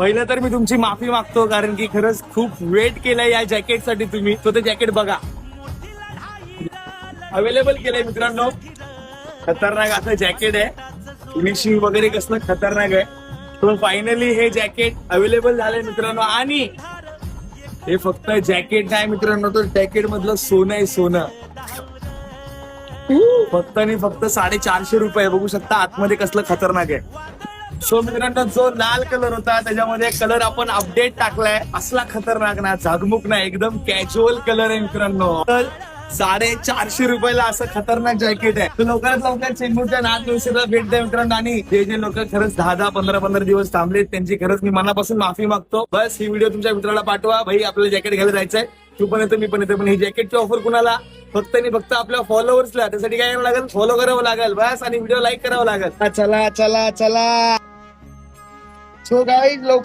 पहिलं तर मी तुमची माफी मागतो, कारण की खरंच खूप वेट केलंय या जॅकेटसाठी तुम्ही. तो ते जॅकेट बघा, अवेलेबल केलंय मित्रांनो. खतरनाक असं जॅकेट आहे, फिनिशिंग वगैरे कसलं खतरनाक आहे. तो फायनली हे जॅकेट अवेलेबल झालंय मित्रांनो. आणि हे फक्त जॅकेट नाही मित्रांनो, तो जॅकेट मधलं सोनं आहे, सोनं. फक्त आणि फक्त 450 रुपये. बघू शकता आतमध्ये कसलं खतरनाक आहे. सो मित्रांनो, जो लाल कलर होता त्याच्यामध्ये कलर आपण अपडेट टाकलाय. असला खतरनाक ना, झागमुक ना, एकदम कॅज्युअल कलर आहे मित्रांनो. तर 450 रुपयाला असं खतरनाक जॅकेट आहे. तर लवकरात लवकर चेंबूरच्या नाथ न्यूजला भेट द्या मित्रांनो. आणि जे लोक खरंच 10-10, 15-15 दिवस थांबलेत त्यांची खरंच मी मनापासून माफी मागतो. बस ही व्हिडिओ तुमच्या मित्राला पाठवा, भाई आपल्याला जॅकेट घ्यायला जायचंय, तू पण येतो मी पण येतो. पण ही जॅकेटची ऑफर कुणाला? फक्त आणि फक्त आपल्या फॉलोअर्सला. त्यासाठी काय करावं लागेल? फॉलो करावं लागेल बस, आणि व्हिडिओ लाईक करावं लागेल. चला चला चला. सो गाईज लवकर